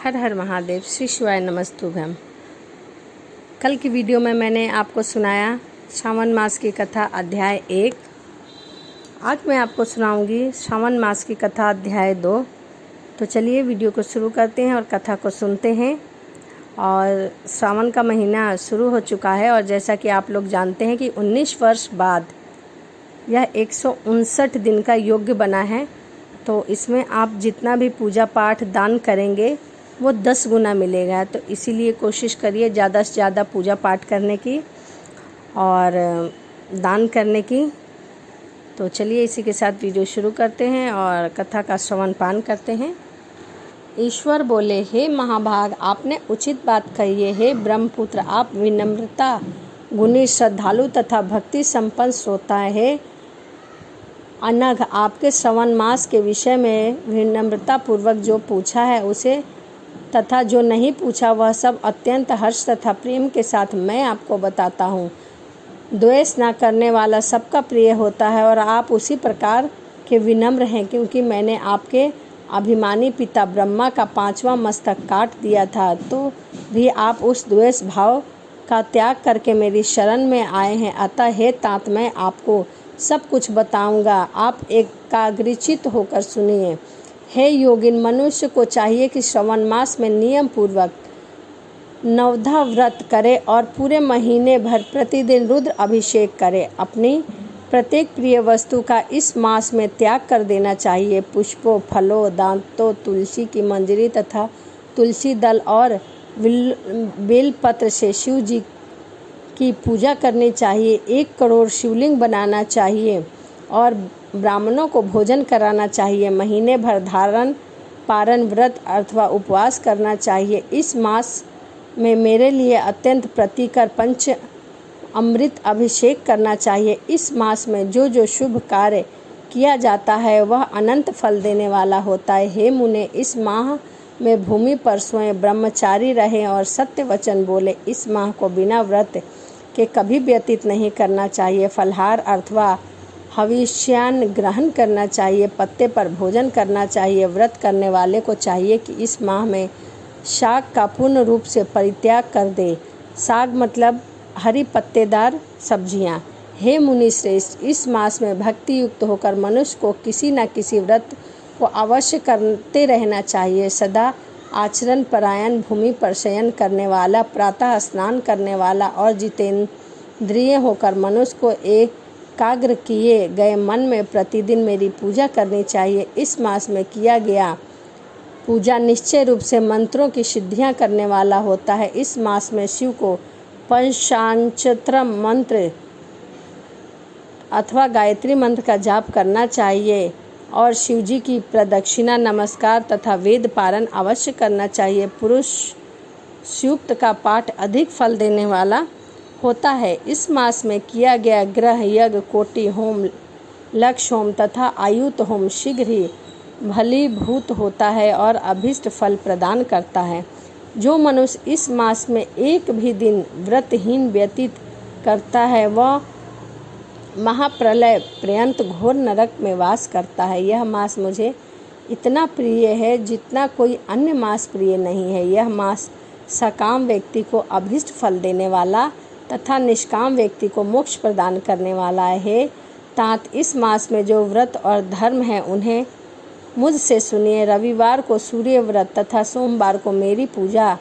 हर हर महादेव, श्री शिवाय नमस्तुभ्यम। कल की वीडियो में मैंने आपको सुनाया श्रावण मास की कथा अध्याय 1। आज मैं आपको सुनाऊंगी श्रावण मास की कथा अध्याय 2। तो चलिए वीडियो को शुरू करते हैं और कथा को सुनते हैं। और श्रावण का महीना शुरू हो चुका है और जैसा कि आप लोग जानते हैं कि 19 वर्ष बाद यह 159 दिन का योग्य बना है। तो इसमें आप जितना भी पूजा पाठ दान करेंगे वो 10 गुना मिलेगा। तो इसीलिए कोशिश करिए ज़्यादा से ज़्यादा पूजा पाठ करने की और दान करने की। तो चलिए इसी के साथ वीडियो शुरू करते हैं और कथा का श्रवण पान करते हैं। ईश्वर बोले, हे महाभाग, आपने उचित बात कही है। हे ब्रह्मपुत्र, आप विनम्रता गुणी, श्रद्धालु तथा भक्ति संपन्न श्रोता है। अनघ, आपके श्रवण मास के विषय में विनम्रता पूर्वक जो पूछा है उसे तथा जो नहीं पूछा वह सब अत्यंत हर्ष तथा प्रेम के साथ मैं आपको बताता हूँ। द्वेष न करने वाला सबका प्रिय होता है और आप उसी प्रकार के विनम्र हैं, क्योंकि मैंने आपके अभिमानी पिता ब्रह्मा का 5वां मस्तक काट दिया था, तो भी आप उस द्वेष भाव का त्याग करके मेरी शरण में आए हैं। अतः हे तात, मैं आपको सब कुछ बताऊंगा, आप एकाग्रचित होकर सुनिए। हे योगिन, मनुष्य को चाहिए कि श्रवण मास में नियम पूर्वक नवधा व्रत करे और पूरे महीने भर प्रतिदिन रुद्र अभिषेक करे। अपनी प्रत्येक प्रिय वस्तु का इस मास में त्याग कर देना चाहिए। पुष्पों, फलों, दांतों, तुलसी की मंजरी तथा तुलसी दल और बेल पत्र से शिव जी की पूजा करनी चाहिए। 1 करोड़ शिवलिंग बनाना चाहिए और ब्राह्मणों को भोजन कराना चाहिए। महीने भर धारण पारण व्रत अथवा उपवास करना चाहिए। इस मास में मेरे लिए अत्यंत प्रीतिकर पंच अमृत अभिषेक करना चाहिए। इस मास में जो जो शुभ कार्य किया जाता है वह अनंत फल देने वाला होता है। हे मुने, इस माह में भूमि पर स्वयं ब्रह्मचारी रहें और सत्य वचन बोले। इस माह को बिना व्रत के कभी व्यतीत नहीं करना चाहिए। फलहार अथवा हविष्यान ग्रहण करना चाहिए। पत्ते पर भोजन करना चाहिए। व्रत करने वाले को चाहिए कि इस माह में शाक का पूर्ण रूप से परित्याग कर दे। साग मतलब हरी पत्तेदार सब्जियां। हे मुनि श्रेष्ठ, इस मास में भक्ति युक्त होकर मनुष्य को किसी न किसी व्रत को अवश्य करते रहना चाहिए। सदा आचरण परायण, भूमि पर शयन करने वाला, प्रातः स्नान करने वाला और जितेंद्रिय होकर मनुष्य को एकाग्र किए गए मन में प्रतिदिन मेरी पूजा करनी चाहिए। इस मास में किया गया पूजा निश्चय रूप से मंत्रों की सिद्धियां करने वाला होता है। इस मास में शिव को पंचाक्षर मंत्र अथवा गायत्री मंत्र का जाप करना चाहिए और शिव जी की प्रदक्षिणा, नमस्कार तथा वेद पारण अवश्य करना चाहिए। पुरुष सूक्त का पाठ अधिक फल देने वाला होता है। इस मास में किया गया ग्रह यज्ञ, कोटि होम, लक्ष्य होम तथा आयुत होम शीघ्र ही फलीभूत होता है और अभीष्ट फल प्रदान करता है। जो मनुष्य इस मास में एक भी दिन व्रतहीन व्यतीत करता है वह महाप्रलय पर्यंत घोर नरक में वास करता है। यह मास मुझे इतना प्रिय है जितना कोई अन्य मास प्रिय नहीं है। यह मास सकाम व्यक्ति को अभीष्ट फल देने वाला तथा निष्काम व्यक्ति को मोक्ष प्रदान करने वाला है। तात, इस मास में जो व्रत और धर्म है उन्हें मुझसे सुनिए। रविवार को सूर्य व्रत तथा सोमवार को मेरी पूजा,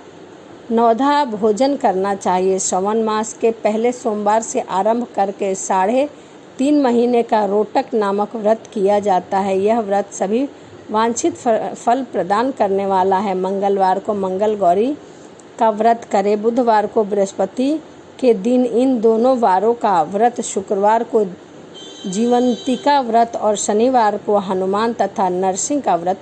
नवधा भोजन करना चाहिए। श्रवण मास के पहले सोमवार से आरंभ करके 3.5 महीने का रोटक नामक व्रत किया जाता है। यह व्रत सभी वांछित फल प्रदान करने वाला है। मंगलवार को मंगल गौरी का व्रत करें, बुधवार को बृहस्पति के दिन इन दोनों वारों का व्रत, शुक्रवार को जीवंतिका व्रत और शनिवार को हनुमान तथा नरसिंह का व्रत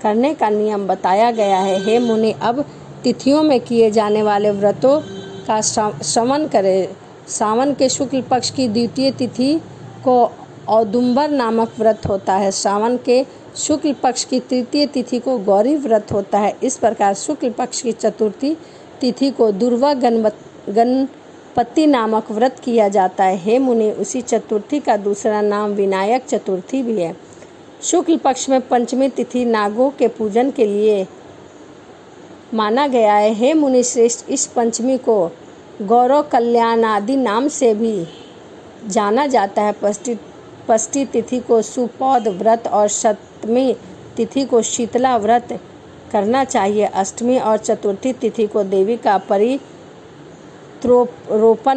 करने का नियम बताया गया है। हे मुनि, अब तिथियों में किए जाने वाले व्रतों का श्रवण करें। सावन के शुक्ल पक्ष की द्वितीय तिथि को औदुंबर नामक व्रत होता है। सावन के शुक्ल पक्ष की तृतीय तिथि को गौरी व्रत होता है। इस प्रकार शुक्ल पक्ष की चतुर्थी तिथि को दुर्वा गणपति नामक व्रत किया जाता है। हे मुनि, उसी चतुर्थी का दूसरा नाम विनायक चतुर्थी भी है। शुक्ल पक्ष में पंचमी तिथि नागों के पूजन के लिए माना गया है। हे मुनि श्रेष्ठ, इस पंचमी को गौरव कल्याण आदि नाम से भी जाना जाता है। षष्ठी तिथि को सुपौध व्रत और सप्तमी तिथि को शीतला व्रत करना चाहिए। अष्टमी और चतुर्थी तिथि को देवी का परित्रोपण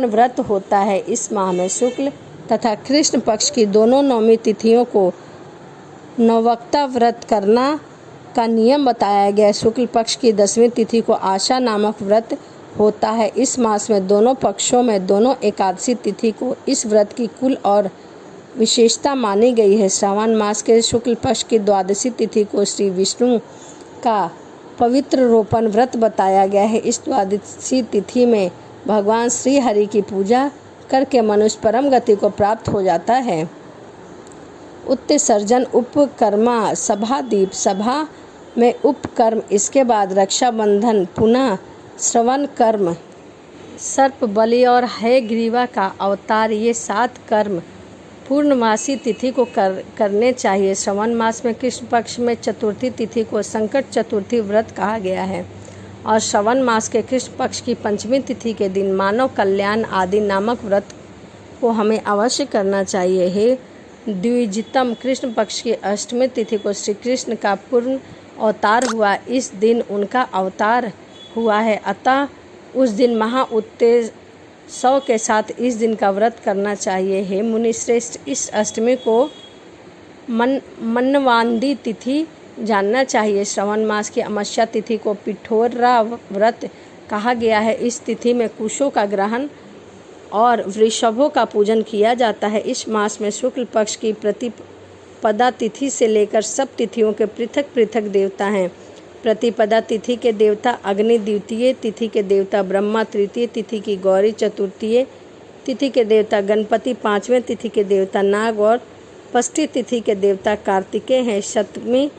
व्रत होता है। इस माह में शुक्ल तथा कृष्ण पक्ष की दोनों नवमी तिथियों को नवकता व्रत करना का नियम बताया गया है। शुक्ल पक्ष की 10वीं तिथि को आशा नामक व्रत होता है। इस मास में दोनों पक्षों में दोनों एकादशी तिथि को इस व्रत की कुल और विशेषता मानी गई है। श्रावण मास के शुक्ल पक्ष की द्वादशी तिथि को श्री विष्णु का पवित्र रोपण व्रत बताया गया है। इस द्वादशी तिथि में भगवान श्री हरि की पूजा करके मनुष्य परम गति को प्राप्त हो जाता है। उत्सर्जन, उपकर्मा, सभा, दीप सभा में उपकर्म, इसके बाद रक्षाबंधन, पुनः श्रवण कर्म, सर्प बलि और हयग्रीवा का अवतार, ये 7 कर्म पूर्णमासी तिथि को करने चाहिए। श्रवण मास में कृष्ण पक्ष में चतुर्थी तिथि को संकट चतुर्थी व्रत कहा गया है और श्रवण मास के कृष्ण पक्ष की पंचमी तिथि के दिन मानव कल्याण आदि नामक व्रत को हमें अवश्य करना चाहिए। हे द्विजितम, कृष्ण पक्ष की अष्टमी तिथि को श्री कृष्ण का पूर्ण अवतार हुआ। इस दिन उनका अवतार हुआ है, अतः उस दिन महाउत्सव के साथ इस दिन का व्रत करना चाहिए। हे मुनि श्रेष्ठ, इस अष्टमी को मनवांदी तिथि जानना चाहिए। श्रवण मास की अमावस्या तिथि को पिठोरा व्रत कहा गया है। इस तिथि में कुशों का ग्रहण और वृषभों का पूजन किया जाता है। इस मास में शुक्ल पक्ष की प्रतिपदा तिथि से लेकर सब तिथियों के पृथक पृथक देवता हैं। प्रतिपदा तिथि के देवता अग्नि, द्वितीय तिथि के देवता ब्रह्मा, तृतीय तिथि की गौरी, चतुर्थीय तिथि के देवता गणपति, 5वें तिथि के देवता नाग और षष्ठी तिथि के देवता कार्तिकेय हैं। सप्तमी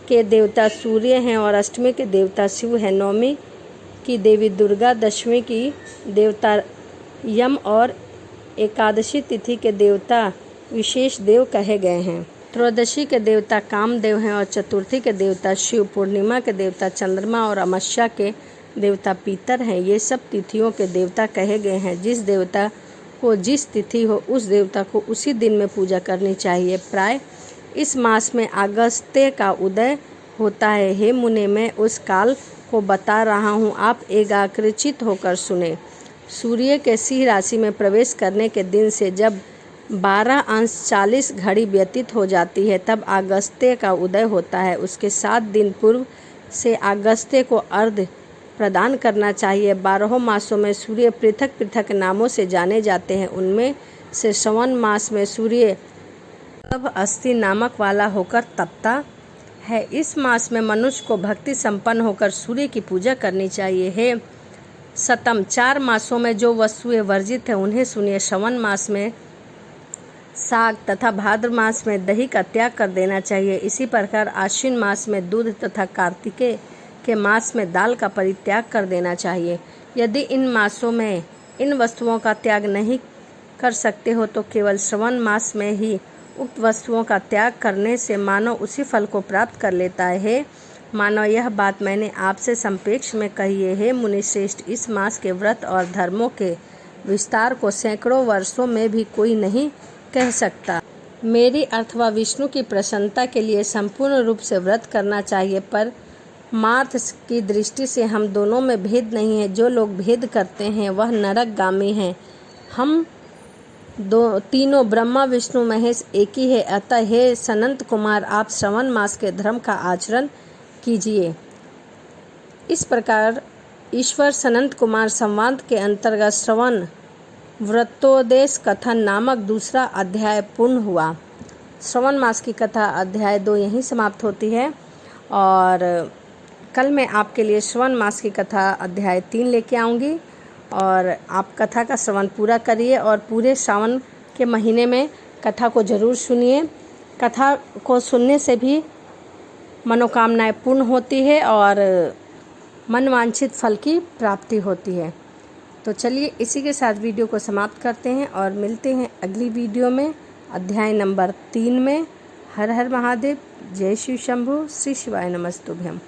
के देवता सूर्य हैं और अष्टमी के देवता शिव हैं। नवमी की देवी दुर्गा, 10वीं की देवता यम और एकादशी तिथि के देवता विशेष देव कहे गए हैं। त्रयोदशी के देवता कामदेव हैं और चतुर्थी के देवता शिव, पूर्णिमा के देवता चंद्रमा और अमावस्या के देवता पीतर हैं। ये सब तिथियों के देवता कहे गए हैं। जिस देवता को जिस तिथि हो उस देवता को उसी दिन में पूजा करनी चाहिए। प्राय इस मास में अगस्त्य का उदय होता है। हे मुने, मैं उस काल को बता रहा हूँ, आप एकाग्रचित होकर सुने। सूर्य के सिंह राशि में प्रवेश करने के दिन से जब 12:40 घड़ी व्यतीत हो जाती है तब अगस्त्य का उदय होता है। उसके 7 दिन पूर्व से अगस्त्य को अर्घ्य प्रदान करना चाहिए। 12 मासों में सूर्य पृथक पृथक नामों से जाने जाते हैं। उनमें से श्रवण मास में सूर्य तब अस्थि नामक वाला होकर तपता है। इस मास में मनुष्य को भक्ति संपन्न होकर सूर्य की पूजा करनी चाहिए। हे सतम, 4 मासों में जो वस्तुएं वर्जित हैं उन्हें सुनिए। श्रवण मास में साग तथा भाद्र मास में दही का त्याग कर देना चाहिए। इसी प्रकार आश्विन मास में दूध तथा कार्तिकेय के मास में दाल का परित्याग कर देना चाहिए। यदि इन मासों में इन वस्तुओं का त्याग नहीं कर सकते हो तो केवल श्रवण मास में ही उक्त वस्तुओं का त्याग करने से मानव उसी फल को प्राप्त कर लेता है। मानव, यह बात मैंने आपसे संक्षेप में कही है। मुनि श्रेष्ठ, इस मास के व्रत और धर्मों के विस्तार को सैकड़ों वर्षों में भी कोई नहीं कह सकता। मेरी अथवा विष्णु की प्रसन्नता के लिए संपूर्ण रूप से व्रत करना चाहिए, पर मार्थ की दृष्टि से हम दोनों में भेद नहीं है। जो लोग भेद करते हैं वह नरकगामी हैं। हम तीनों ब्रह्मा विष्णु महेश एक ही है। अतः हे सनंत कुमार, आप श्रवण मास के धर्म का आचरण कीजिए। इस प्रकार ईश्वर सनंत कुमार संवाद के अंतर्गत श्रवण व्रतोदेश कथन नामक दूसरा अध्याय पूर्ण हुआ। श्रवण मास की कथा अध्याय 2 यहीं समाप्त होती है और कल मैं आपके लिए श्रवण मास की कथा अध्याय 3 लेके आऊँगी और आप कथा का श्रवण पूरा करिए और पूरे श्रावण के महीने में कथा को ज़रूर सुनिए। कथा को सुनने से भी मनोकामनाएं पूर्ण होती है और मनवांछित फल की प्राप्ति होती है। तो चलिए इसी के साथ वीडियो को समाप्त करते हैं और मिलते हैं अगली वीडियो में अध्याय नंबर 3 में। हर हर महादेव, जय शिव शंभु, श्री शिवाय नमस्तुभ्यम।